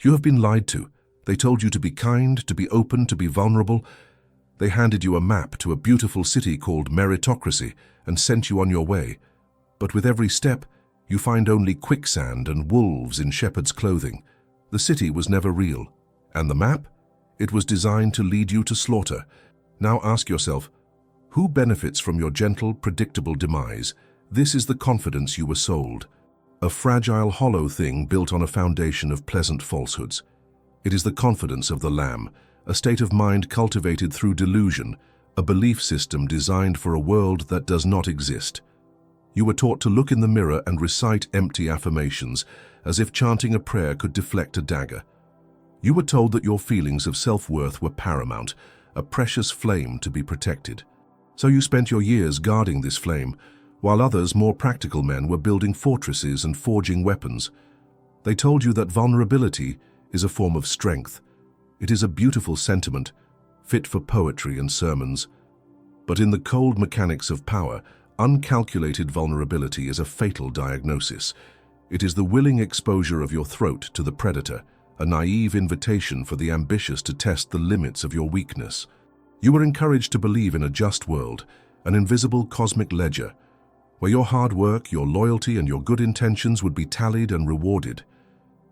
You have been lied to. They told you to be kind, to be open, to be vulnerable. They handed you a map to a beautiful city called meritocracy and sent you on your way. But with every step, you find only quicksand and wolves in shepherd's clothing. The city was never real. And the map? It was designed to lead you to slaughter. Now ask yourself, who benefits from your gentle, predictable demise? This is the confidence you were sold. A fragile, hollow thing built on a foundation of pleasant falsehoods. It is the confidence of the lamb, a state of mind cultivated through delusion, a belief system designed for a world that does not exist. You were taught to look in the mirror and recite empty affirmations, as if chanting a prayer could deflect a dagger. You were told that your feelings of self-worth were paramount, a precious flame to be protected. So you spent your years guarding this flame, while others, more practical men, were building fortresses and forging weapons. They told you that vulnerability is a form of strength. It is a beautiful sentiment, fit for poetry and sermons. But in the cold mechanics of power, uncalculated vulnerability is a fatal diagnosis. It is the willing exposure of your throat to the predator, a naive invitation for the ambitious to test the limits of your weakness. You were encouraged to believe in a just world, an invisible cosmic ledger, where your hard work, your loyalty, and your good intentions would be tallied and rewarded.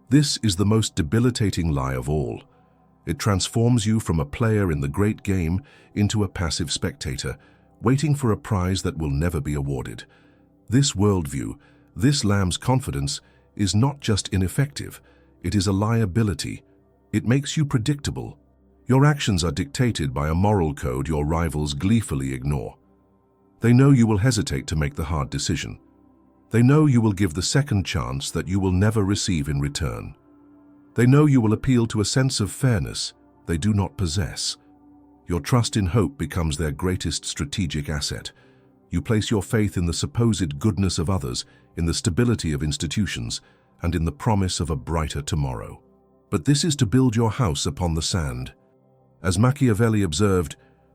This is the most debilitating lie of all. It transforms you from a player in the great game into a passive spectator, waiting for a prize that will never be awarded. This worldview, this lamb's confidence, is not just ineffective, it is a liability. It makes you predictable. Your actions are dictated by a moral code your rivals gleefully ignore. They know you will hesitate to make the hard decision. They know you will give the second chance that you will never receive in return. They know you will appeal to a sense of fairness they do not possess. Your trust in hope becomes their greatest strategic asset. You place your faith in the supposed goodness of others, in the stability of institutions, and in the promise of a brighter tomorrow. But this is to build your house upon the sand. As Machiavelli observed,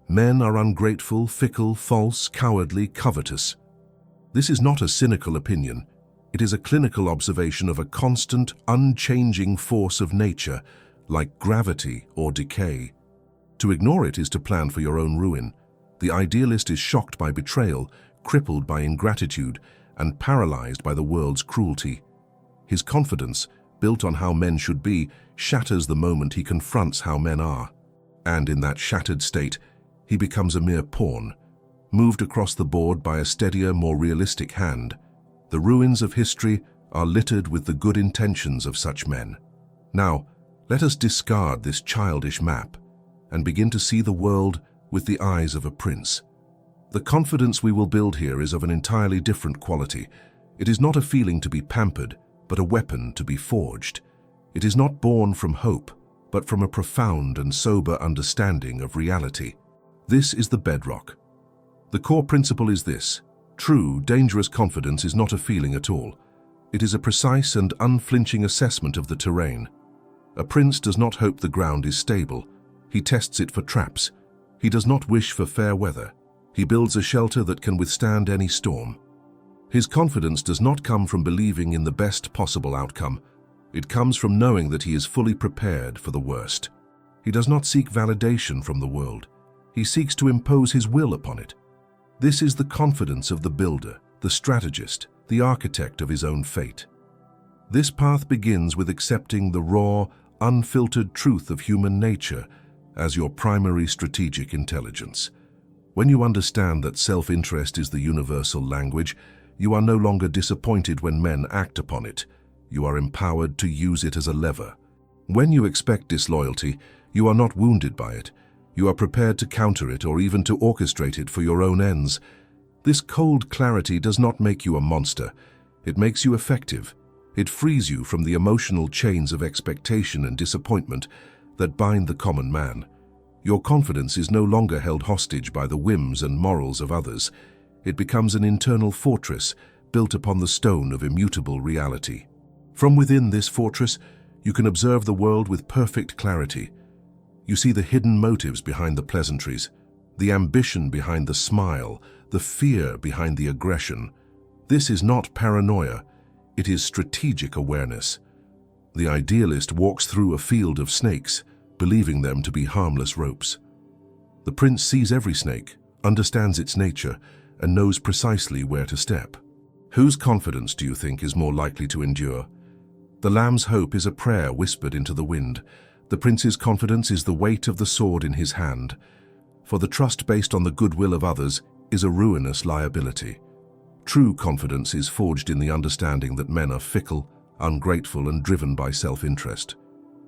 men are ungrateful, fickle, false, cowardly, covetous. This is not a cynical opinion. It is a clinical observation of a constant, unchanging force of nature, like gravity or decay. To ignore it is to plan for your own ruin. The idealist is shocked by betrayal, crippled by ingratitude, and paralyzed by the world's cruelty. His confidence, built on how men should be, shatters the moment he confronts how men are. And in that shattered state, he becomes a mere pawn, moved across the board by a steadier, more realistic hand. The ruins of history are littered with the good intentions of such men. Now, let us discard this childish map and begin to see the world with the eyes of a prince. The confidence we will build here is of an entirely different quality. It is not a feeling to be pampered, but a weapon to be forged. It is not born from hope, but from a profound and sober understanding of reality. This is the bedrock. The core principle is this: true, dangerous confidence is not a feeling at all. It is a precise and unflinching assessment of the terrain. A prince does not hope the ground is stable. He tests it for traps. He does not wish for fair weather. He builds a shelter that can withstand any storm. His confidence does not come from believing in the best possible outcome. It comes from knowing that he is fully prepared for the worst. He does not seek validation from the world. He seeks to impose his will upon it. This is the confidence of the builder, the strategist, the architect of his own fate. This path begins with accepting the raw, unfiltered truth of human nature as your primary strategic intelligence. When you understand that self-interest is the universal language, you are no longer disappointed when men act upon it. You are empowered to use it as a lever. When you expect disloyalty, you are not wounded by it. You are prepared to counter it or even to orchestrate it for your own ends. This cold clarity does not make you a monster. It makes you effective. It frees you from the emotional chains of expectation and disappointment that bind the common man. Your confidence is no longer held hostage by the whims and morals of others. It becomes an internal fortress built upon the stone of immutable reality. From within this fortress, you can observe the world with perfect clarity. You see the hidden motives behind the pleasantries, the ambition behind the smile, the fear behind the aggression. This is not paranoia, it is strategic awareness. The idealist walks through a field of snakes, believing them to be harmless ropes. The prince sees every snake, understands its nature, and knows precisely where to step. Whose confidence do you think is more likely to endure? The lamb's hope is a prayer whispered into the wind. The prince's confidence is the weight of the sword in his hand. For the trust based on the goodwill of others is a ruinous liability. True confidence is forged in the understanding that men are fickle, ungrateful, and driven by self-interest.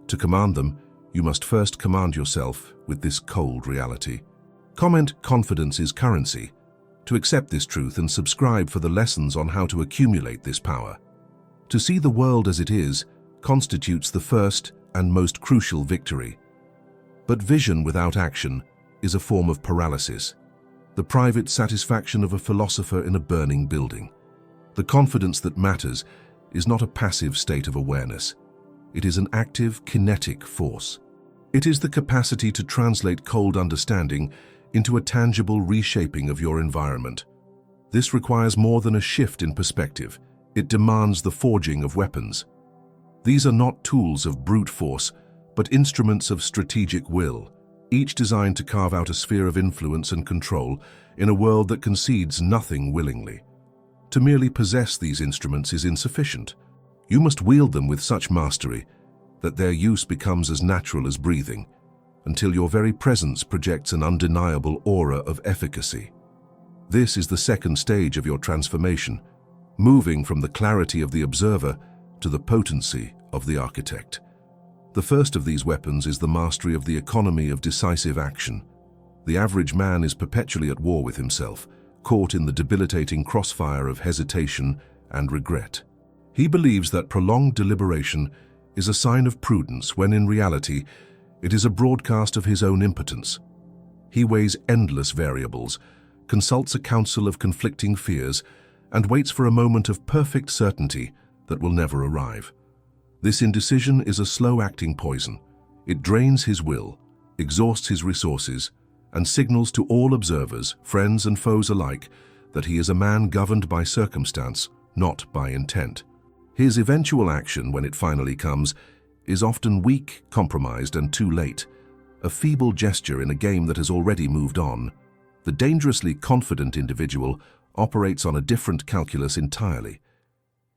To command them, you must first command yourself with this cold reality. Comment confidence is currency. To accept this truth and subscribe for the lessons on how to accumulate this power. To see the world as it is constitutes the first and most crucial victory. But vision without action is a form of paralysis, the private satisfaction of a philosopher in a burning building. The confidence that matters is not a passive state of awareness. It is an active, kinetic force. It is the capacity to translate cold understanding into a tangible reshaping of your environment. This requires more than a shift in perspective. It demands the forging of weapons. These are not tools of brute force, but instruments of strategic will, each designed to carve out a sphere of influence and control in a world that concedes nothing willingly. To merely possess these instruments is insufficient. You must wield them with such mastery that their use becomes as natural as breathing, until your very presence projects an undeniable aura of efficacy. This is the second stage of your transformation, moving from the clarity of the observer to the potency of the architect. The first of these weapons is the mastery of the economy of decisive action. The average man is perpetually at war with himself, caught in the debilitating crossfire of hesitation and regret. He believes that prolonged deliberation is a sign of prudence when in reality it is a broadcast of his own impotence. He weighs endless variables, consults a council of conflicting fears, and waits for a moment of perfect certainty that will never arrive. This indecision is a slow-acting poison. It drains his will, exhausts his resources, and signals to all observers, friends and foes alike, that he is a man governed by circumstance, not by intent. His eventual action, when it finally comes, is often weak, compromised, and too late, a feeble gesture in a game that has already moved on. The dangerously confident individual operates on a different calculus entirely.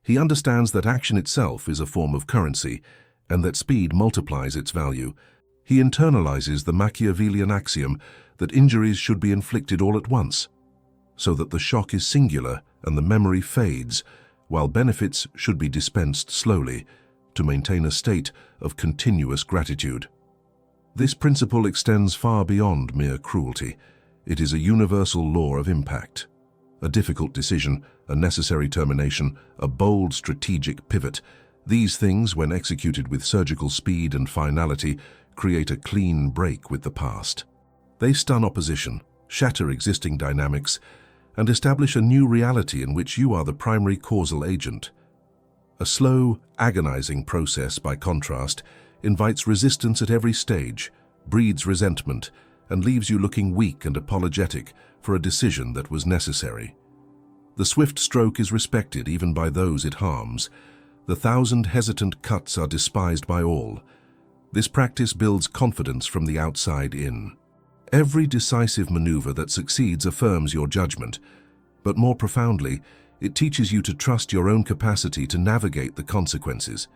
He understands that action itself is a form of currency, and that speed multiplies its value. He internalizes the Machiavellian axiom that injuries should be inflicted all at once, so that the shock is singular and the memory fades, while benefits should be dispensed slowly to maintain a state of continuous gratitude. This principle extends far beyond mere cruelty. It is a universal law of impact. A difficult decision, a necessary termination, a bold strategic pivot. These things, when executed with surgical speed and finality, create a clean break with the past. They stun opposition, shatter existing dynamics, and establish a new reality in which you are the primary causal agent. A slow, agonizing process, by contrast, invites resistance at every stage, breeds resentment, and leaves you looking weak and apologetic for a decision that was necessary. The swift stroke is respected even by those it harms. The 1,000 hesitant cuts are despised by all. This practice builds confidence from the outside in. Every decisive maneuver that succeeds affirms your judgment, but more profoundly, it teaches you to trust your own capacity to navigate the consequences.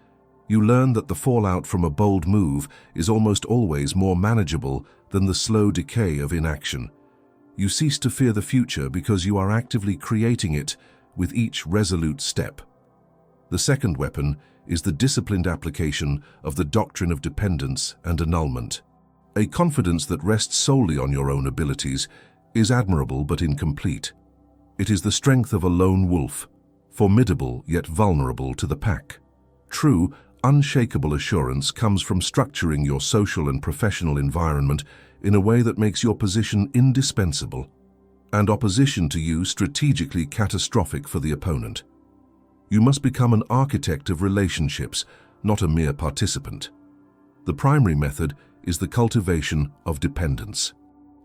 You learn that the fallout from a bold move is almost always more manageable than the slow decay of inaction. You cease to fear the future because you are actively creating it with each resolute step. The second weapon is the disciplined application of the doctrine of dependence and annulment. A confidence that rests solely on your own abilities is admirable but incomplete. It is the strength of a lone wolf, formidable yet vulnerable to the pack. True, unshakable assurance comes from structuring your social and professional environment in a way that makes your position indispensable, and opposition to you strategically catastrophic for the opponent. You must become an architect of relationships, not a mere participant. The primary method is the cultivation of dependence.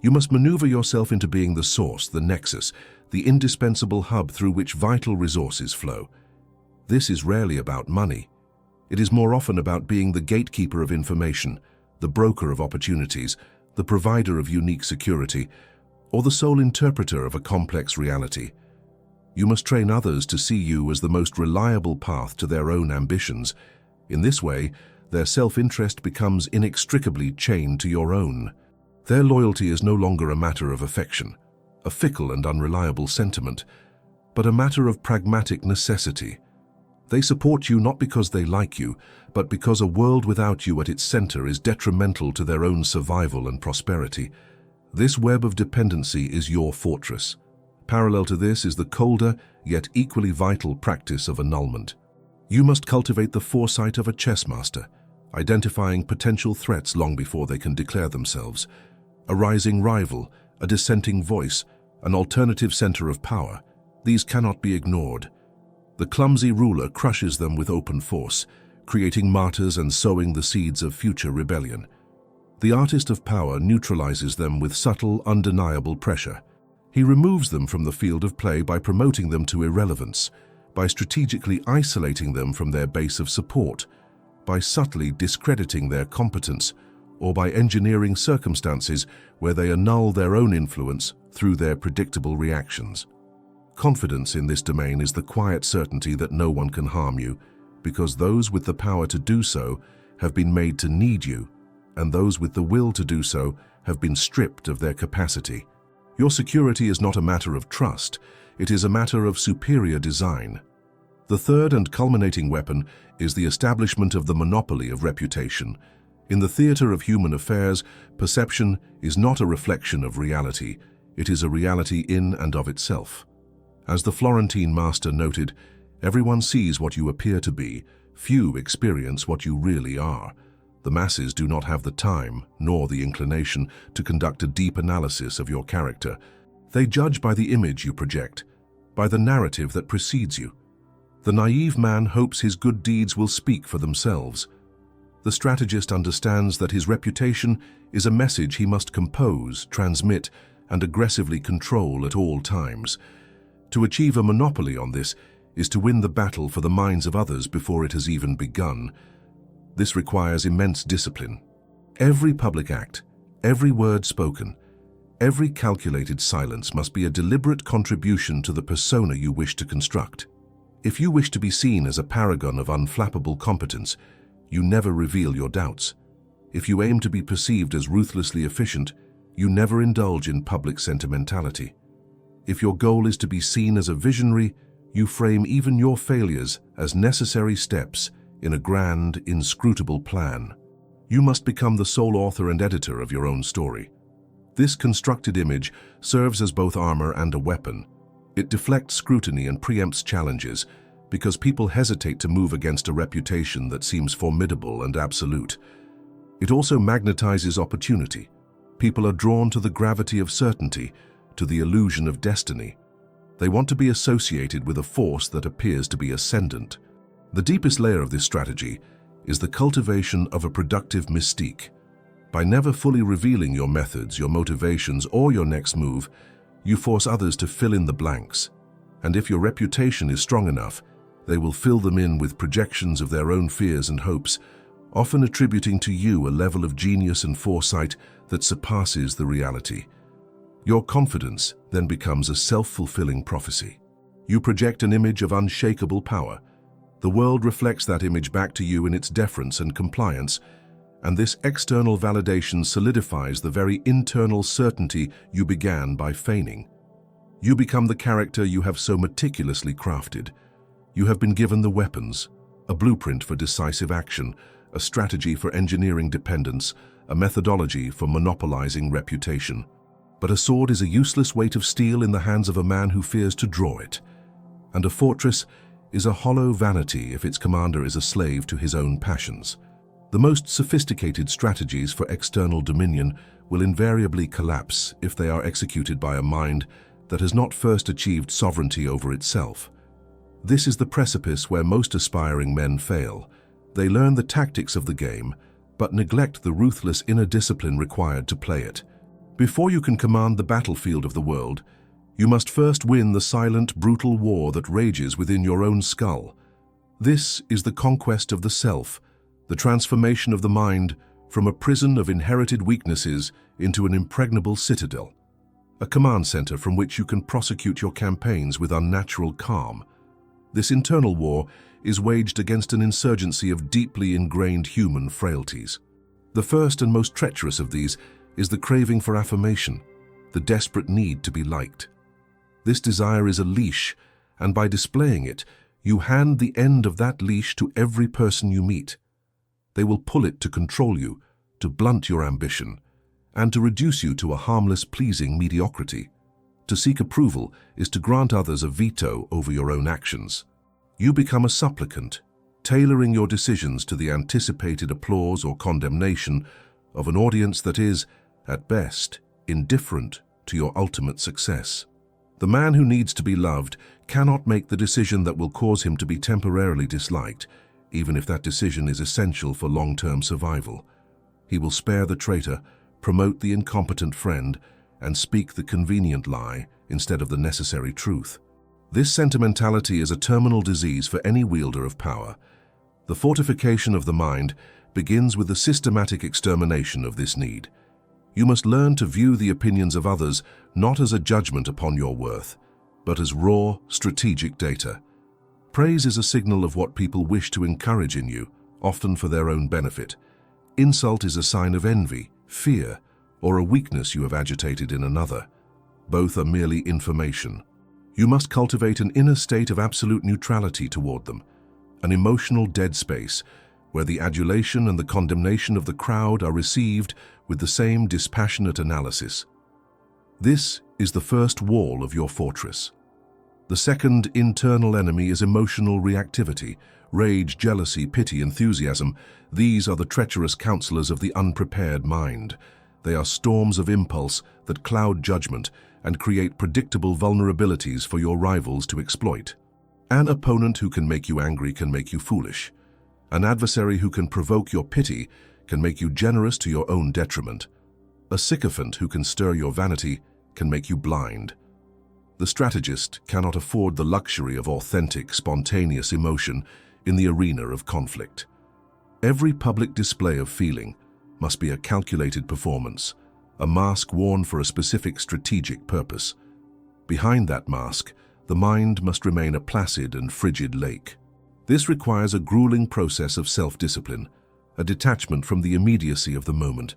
You must maneuver yourself into being the source, the nexus, the indispensable hub through which vital resources flow. This is rarely about money. It is more often about being the gatekeeper of information, the broker of opportunities, the provider of unique security, or the sole interpreter of a complex reality. You must train others to see you as the most reliable path to their own ambitions. In this way, their self-interest becomes inextricably chained to your own. Their loyalty is no longer a matter of affection, a fickle and unreliable sentiment, but a matter of pragmatic necessity. They support you not because they like you, but because a world without you at its center is detrimental to their own survival and prosperity. This web of dependency is your fortress. Parallel to this is the colder, yet equally vital practice of annulment. You must cultivate the foresight of a chess master, identifying potential threats long before they can declare themselves. A rising rival, a dissenting voice, an alternative center of power. These cannot be ignored. The clumsy ruler crushes them with open force, creating martyrs and sowing the seeds of future rebellion. The artist of power neutralizes them with subtle, undeniable pressure. He removes them from the field of play by promoting them to irrelevance, by strategically isolating them from their base of support, by subtly discrediting their competence, or by engineering circumstances where they annul their own influence through their predictable reactions. Confidence in this domain is the quiet certainty that no one can harm you, because those with the power to do so have been made to need you, and those with the will to do so have been stripped of their capacity. Your security is not a matter of trust, it is a matter of superior design. The third and culminating weapon is the establishment of the monopoly of reputation. In the theater of human affairs, perception is not a reflection of reality, it is a reality in and of itself. As the Florentine master noted, everyone sees what you appear to be, few experience what you really are. The masses do not have the time, nor the inclination, to conduct a deep analysis of your character. They judge by the image you project, by the narrative that precedes you. The naive man hopes his good deeds will speak for themselves. The strategist understands that his reputation is a message he must compose, transmit, and aggressively control at all times. To achieve a monopoly on this is to win the battle for the minds of others before it has even begun. This requires immense discipline. Every public act, every word spoken, every calculated silence must be a deliberate contribution to the persona you wish to construct. If you wish to be seen as a paragon of unflappable competence, you never reveal your doubts. If you aim to be perceived as ruthlessly efficient, you never indulge in public sentimentality. If your goal is to be seen as a visionary, you frame even your failures as necessary steps in a grand, inscrutable plan. You must become the sole author and editor of your own story. This constructed image serves as both armor and a weapon. It deflects scrutiny and preempts challenges, because people hesitate to move against a reputation that seems formidable and absolute. It also magnetizes opportunity. People are drawn to the gravity of certainty, to the illusion of destiny. They want to be associated with a force that appears to be ascendant. The deepest layer of this strategy is the cultivation of a productive mystique. By never fully revealing your methods, your motivations, or your next move, you force others to fill in the blanks. And if your reputation is strong enough, they will fill them in with projections of their own fears and hopes, often attributing to you a level of genius and foresight that surpasses the reality. Your confidence then becomes a self-fulfilling prophecy. You project an image of unshakable power. The world reflects that image back to you in its deference and compliance, and this external validation solidifies the very internal certainty you began by feigning. You become the character you have so meticulously crafted. You have been given the weapons, a blueprint for decisive action, a strategy for engineering dependence, a methodology for monopolizing reputation. But a sword is a useless weight of steel in the hands of a man who fears to draw it, and a fortress is a hollow vanity if its commander is a slave to his own passions. The most sophisticated strategies for external dominion will invariably collapse if they are executed by a mind that has not first achieved sovereignty over itself. This is the precipice where most aspiring men fail. They learn the tactics of the game, but neglect the ruthless inner discipline required to play it. Before you can command the battlefield of the world, you must first win the silent, brutal war that rages within your own skull. This is the conquest of the self, the transformation of the mind from a prison of inherited weaknesses into an impregnable citadel, a command center from which you can prosecute your campaigns with unnatural calm. This internal war is waged against an insurgency of deeply ingrained human frailties. The first and most treacherous of these is the craving for affirmation, the desperate need to be liked. This desire is a leash, and by displaying it, you hand the end of that leash to every person you meet. They will pull it to control you, to blunt your ambition, and to reduce you to a harmless, pleasing mediocrity. To seek approval is to grant others a veto over your own actions. You become a supplicant, tailoring your decisions to the anticipated applause or condemnation of an audience that is, at best, indifferent to your ultimate success. The man who needs to be loved cannot make the decision that will cause him to be temporarily disliked, even if that decision is essential for long-term survival. He will spare the traitor, promote the incompetent friend, and speak the convenient lie instead of the necessary truth. This sentimentality is a terminal disease for any wielder of power. The fortification of the mind begins with the systematic extermination of this need. You must learn to view the opinions of others not as a judgment upon your worth, but as raw, strategic data. Praise is a signal of what people wish to encourage in you, often for their own benefit. Insult is a sign of envy, fear, or a weakness you have agitated in another. Both are merely information. You must cultivate an inner state of absolute neutrality toward them, an emotional dead space where the adulation and the condemnation of the crowd are received with the same dispassionate analysis. This is the first wall of your fortress. The second internal enemy is emotional reactivity, rage, jealousy, pity, enthusiasm. These are the treacherous counselors of the unprepared mind. They are storms of impulse that cloud judgment and create predictable vulnerabilities for your rivals to exploit. An opponent who can make you angry can make you foolish. An adversary who can provoke your pity can make you generous to your own detriment. A sycophant who can stir your vanity can make you blind. The strategist cannot afford the luxury of authentic, spontaneous emotion in the arena of conflict. Every public display of feeling must be a calculated performance, a mask worn for a specific strategic purpose. Behind that mask, the mind must remain a placid and frigid lake. This requires a grueling process of self-discipline, a detachment from the immediacy of the moment.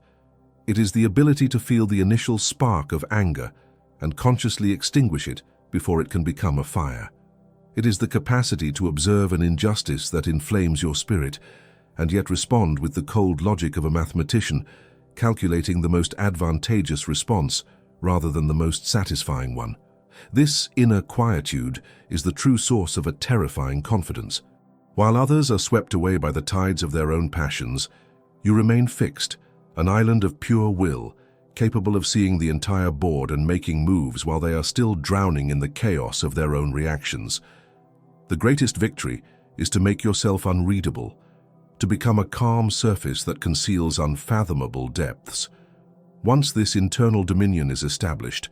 It is the ability to feel the initial spark of anger and consciously extinguish it before it can become a fire. It is the capacity to observe an injustice that inflames your spirit and yet respond with the cold logic of a mathematician, calculating the most advantageous response rather than the most satisfying one. This inner quietude is the true source of a terrifying confidence. While others are swept away by the tides of their own passions, you remain fixed, an island of pure will, capable of seeing the entire board and making moves while they are still drowning in the chaos of their own reactions. The greatest victory is to make yourself unreadable, to become a calm surface that conceals unfathomable depths. Once this internal dominion is established,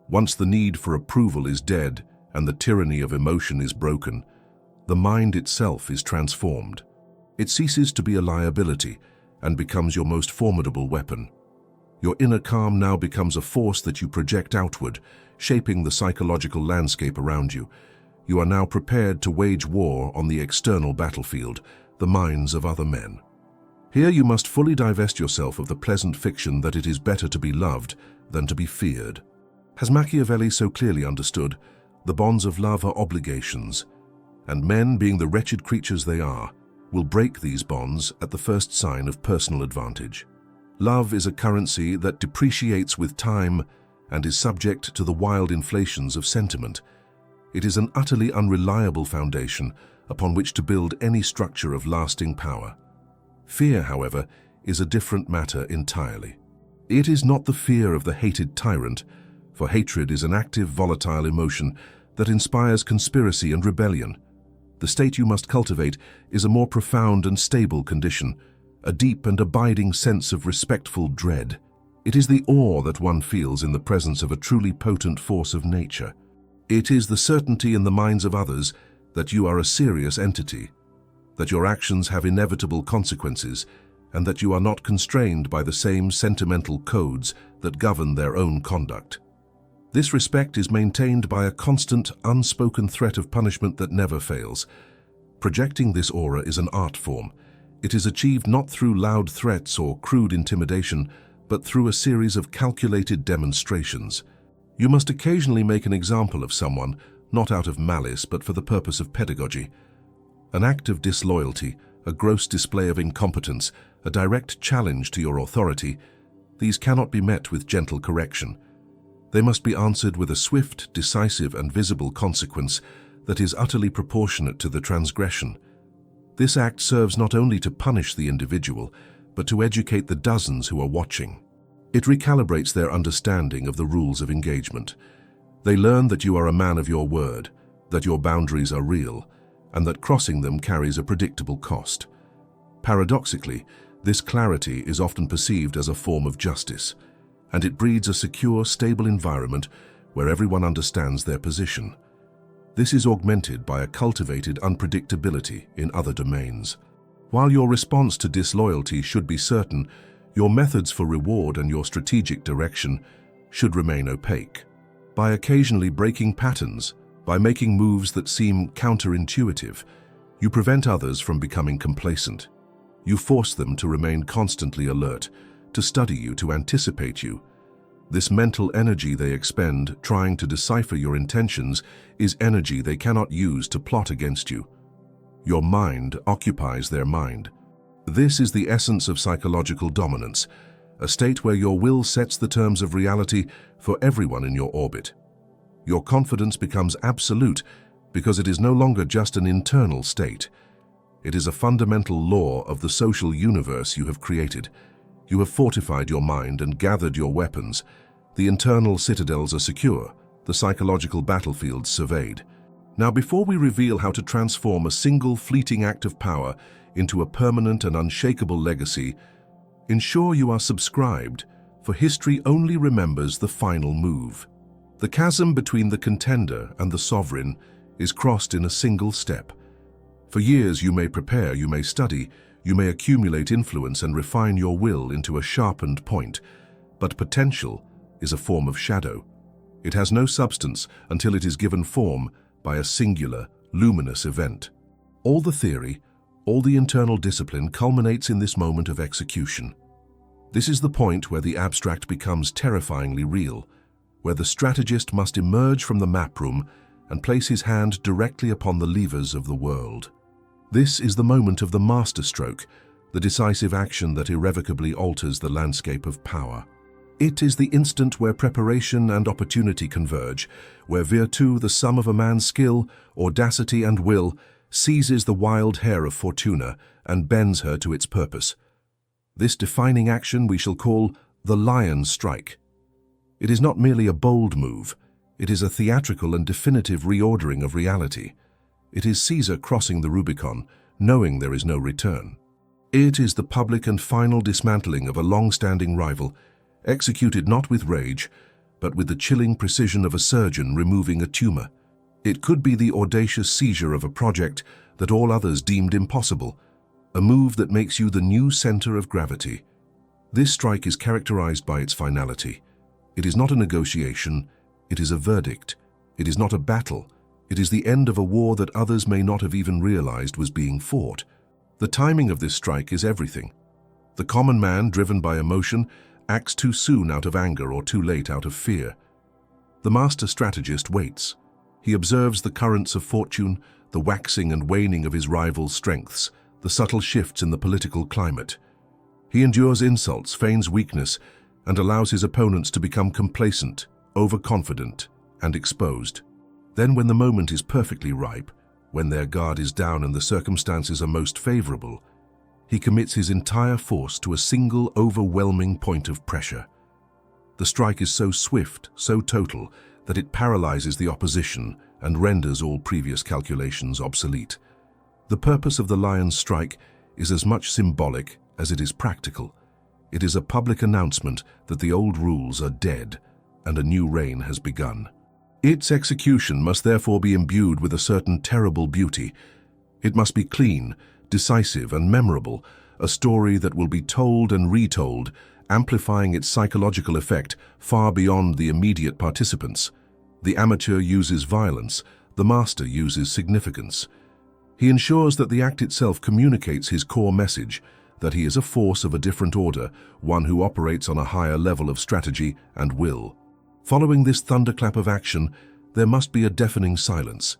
once the need for approval is dead and the tyranny of emotion is broken, the mind itself is transformed. It ceases to be a liability and becomes your most formidable weapon. Your inner calm now becomes a force that you project outward, shaping the psychological landscape around you. You are now prepared to wage war on the external battlefield, the minds of other men. Here you must fully divest yourself of the pleasant fiction that it is better to be loved than to be feared. As Machiavelli so clearly understood, the bonds of love are obligations, and men, being the wretched creatures they are, will break these bonds at the first sign of personal advantage. Love is a currency that depreciates with time and is subject to the wild inflations of sentiment. It is an utterly unreliable foundation upon which to build any structure of lasting power. Fear, however, is a different matter entirely. It is not the fear of the hated tyrant, for hatred is an active, volatile emotion that inspires conspiracy and rebellion. The state you must cultivate is a more profound and stable condition, a deep and abiding sense of respectful dread. It is the awe that one feels in the presence of a truly potent force of nature. It is the certainty in the minds of others that you are a serious entity, that your actions have inevitable consequences, and that you are not constrained by the same sentimental codes that govern their own conduct. This respect is maintained by a constant, unspoken threat of punishment that never fails. Projecting this aura is an art form. It is achieved not through loud threats or crude intimidation, but through a series of calculated demonstrations. You must occasionally make an example of someone, not out of malice, but for the purpose of pedagogy. An act of disloyalty, a gross display of incompetence, a direct challenge to your authority, these cannot be met with gentle correction. They must be answered with a swift, decisive, and visible consequence that is utterly proportionate to the transgression. This act serves not only to punish the individual, but to educate the dozens who are watching. It recalibrates their understanding of the rules of engagement. They learn that you are a man of your word, that your boundaries are real, and that crossing them carries a predictable cost. Paradoxically, this clarity is often perceived as a form of justice, and it breeds a secure, stable environment where everyone understands their position. This is augmented by a cultivated unpredictability in other domains. While your response to disloyalty should be certain, your methods for reward and your strategic direction should remain opaque. By occasionally breaking patterns, by making moves that seem counterintuitive, you prevent others from becoming complacent. You force them to remain constantly alert, to study you, to anticipate you. This mental energy they expend trying to decipher your intentions is energy they cannot use to plot against you. Your mind occupies their mind. This is the essence of psychological dominance, a state where your will sets the terms of reality for everyone in your orbit. Your confidence becomes absolute because it is no longer just an internal state. It is a fundamental law of the social universe you have created. You have fortified your mind and gathered your weapons. The internal citadels are secure, the psychological battlefields surveyed. Now, before we reveal how to transform a single fleeting act of power into a permanent and unshakable legacy, ensure you are subscribed, for history only remembers the final move. The chasm between the contender and the sovereign is crossed in a single step. For years you may prepare, you may study, you may accumulate influence and refine your will into a sharpened point, but potential is a form of shadow. It has no substance until it is given form by a singular, luminous event. All the theory, all the internal discipline culminates in this moment of execution. This is the point where the abstract becomes terrifyingly real, where the strategist must emerge from the map room and place his hand directly upon the levers of the world. This is the moment of the masterstroke, the decisive action that irrevocably alters the landscape of power. It is the instant where preparation and opportunity converge, where virtu, the sum of a man's skill, audacity and will, seizes the wild hair of Fortuna and bends her to its purpose. This defining action we shall call the lion strike. It is not merely a bold move, it is a theatrical and definitive reordering of reality. It is Caesar crossing the Rubicon, knowing there is no return. It is the public and final dismantling of a long-standing rival, executed not with rage, but with the chilling precision of a surgeon removing a tumor. It could be the audacious seizure of a project that all others deemed impossible, a move that makes you the new center of gravity. This strike is characterized by its finality. It is not a negotiation, it is a verdict. It is not a battle. It is the end of a war that others may not have even realized was being fought. The timing of this strike is everything. The common man, driven by emotion, acts too soon out of anger or too late out of fear. The master strategist waits. He observes the currents of fortune, the waxing and waning of his rival's strengths, the subtle shifts in the political climate. He endures insults, feigns weakness, and allows his opponents to become complacent, overconfident, and exposed. Then, when the moment is perfectly ripe, when their guard is down and the circumstances are most favorable, he commits his entire force to a single overwhelming point of pressure. The strike is so swift, so total, that it paralyzes the opposition and renders all previous calculations obsolete. The purpose of the lion's strike is as much symbolic as it is practical. It is a public announcement that the old rules are dead and a new reign has begun. Its execution must therefore be imbued with a certain terrible beauty. It must be clean, decisive and memorable, a story that will be told and retold, amplifying its psychological effect far beyond the immediate participants. The amateur uses violence, the master uses significance. He ensures that the act itself communicates his core message, that he is a force of a different order, one who operates on a higher level of strategy and will. Following this thunderclap of action, there must be a deafening silence.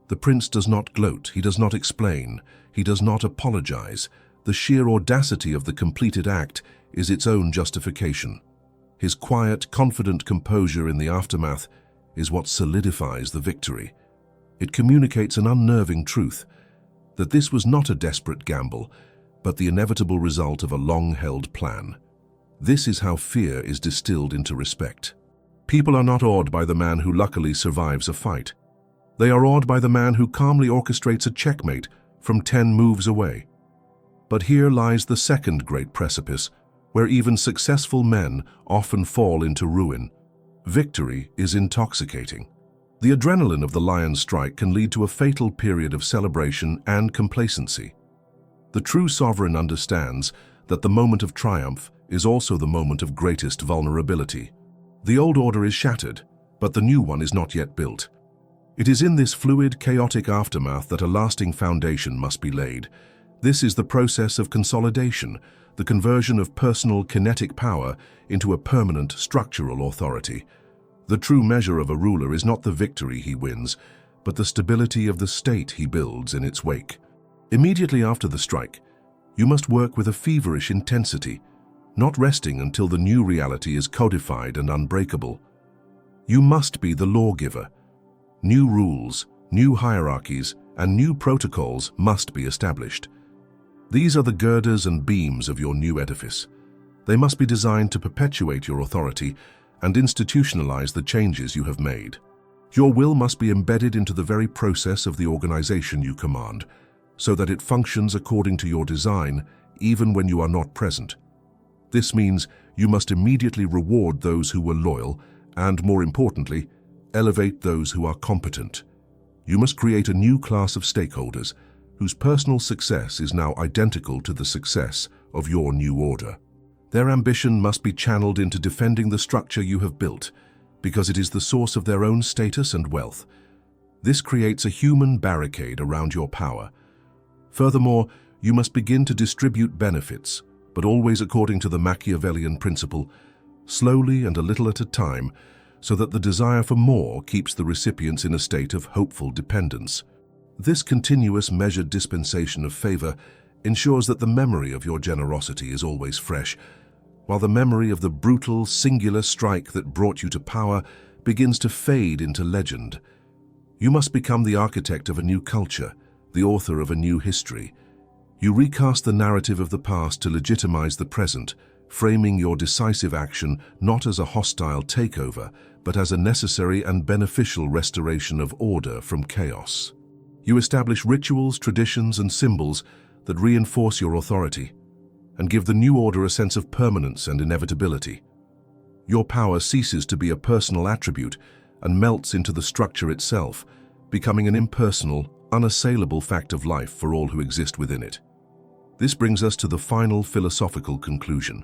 The prince does not gloat, he does not explain, he does not apologize. The sheer audacity of the completed act is its own justification. His quiet, confident composure in the aftermath is what solidifies the victory. It communicates an unnerving truth, that this was not a desperate gamble, but the inevitable result of a long-held plan. This is how fear is distilled into respect. People are not awed by the man who luckily survives a fight. They are awed by the man who calmly orchestrates a checkmate from 10 moves away. But here lies the second great precipice, where even successful men often fall into ruin. Victory is intoxicating. The adrenaline of the lion's strike can lead to a fatal period of celebration and complacency. The true sovereign understands that the moment of triumph is also the moment of greatest vulnerability. The old order is shattered, but the new one is not yet built. It is in this fluid, chaotic aftermath that a lasting foundation must be laid. This is the process of consolidation, the conversion of personal kinetic power into a permanent structural authority. The true measure of a ruler is not the victory he wins, but the stability of the state he builds in its wake. Immediately after the strike, you must work with a feverish intensity, not resting until the new reality is codified and unbreakable. You must be the lawgiver. New rules, new hierarchies, and new protocols must be established. These are the girders and beams of your new edifice. They must be designed to perpetuate your authority and institutionalize the changes you have made. Your will must be embedded into the very process of the organization you command, so that it functions according to your design, even when you are not present. This means you must immediately reward those who were loyal and, more importantly, elevate those who are competent. You must create a new class of stakeholders whose personal success is now identical to the success of your new order. Their ambition must be channeled into defending the structure you have built, because it is the source of their own status and wealth. This creates a human barricade around your power. Furthermore, you must begin to distribute benefits, but always according to the Machiavellian principle, slowly and a little at a time, so that the desire for more keeps the recipients in a state of hopeful dependence. This continuous measured dispensation of favor ensures that the memory of your generosity is always fresh, while the memory of the brutal, singular strike that brought you to power begins to fade into legend. You must become the architect of a new culture, the author of a new history. You recast the narrative of the past to legitimize the present, framing your decisive action not as a hostile takeover, but as a necessary and beneficial restoration of order from chaos. You establish rituals, traditions, and symbols that reinforce your authority and give the new order a sense of permanence and inevitability. Your power ceases to be a personal attribute and melts into the structure itself, becoming an impersonal, unassailable fact of life for all who exist within it. This brings us to the final philosophical conclusion.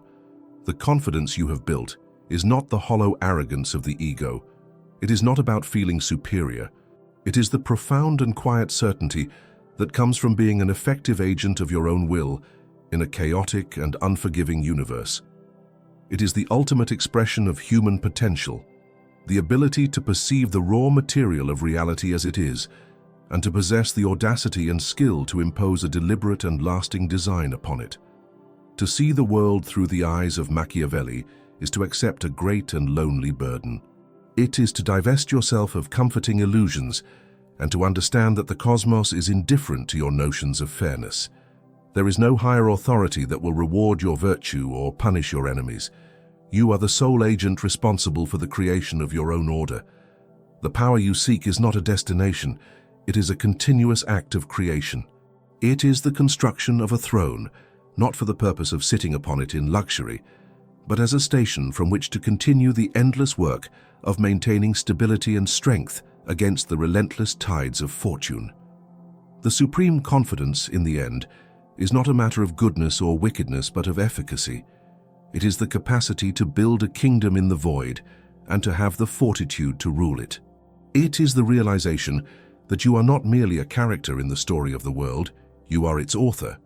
The confidence you have built is not the hollow arrogance of the ego. It is not about feeling superior. It is the profound and quiet certainty that comes from being an effective agent of your own will in a chaotic and unforgiving universe. It is the ultimate expression of human potential, the ability to perceive the raw material of reality as it is, and to possess the audacity and skill to impose a deliberate and lasting design upon it. To see the world through the eyes of Machiavelli is to accept a great and lonely burden. It is to divest yourself of comforting illusions and to understand that the cosmos is indifferent to your notions of fairness. There is no higher authority that will reward your virtue or punish your enemies. You are the sole agent responsible for the creation of your own order. The power you seek is not a destination, it is a continuous act of creation. It is the construction of a throne, not for the purpose of sitting upon it in luxury, but as a station from which to continue the endless work of maintaining stability and strength against the relentless tides of fortune. The supreme confidence, in the end, is not a matter of goodness or wickedness, but of efficacy. It is the capacity to build a kingdom in the void and to have the fortitude to rule it. It is the realization that you are not merely a character in the story of the world, you are its author.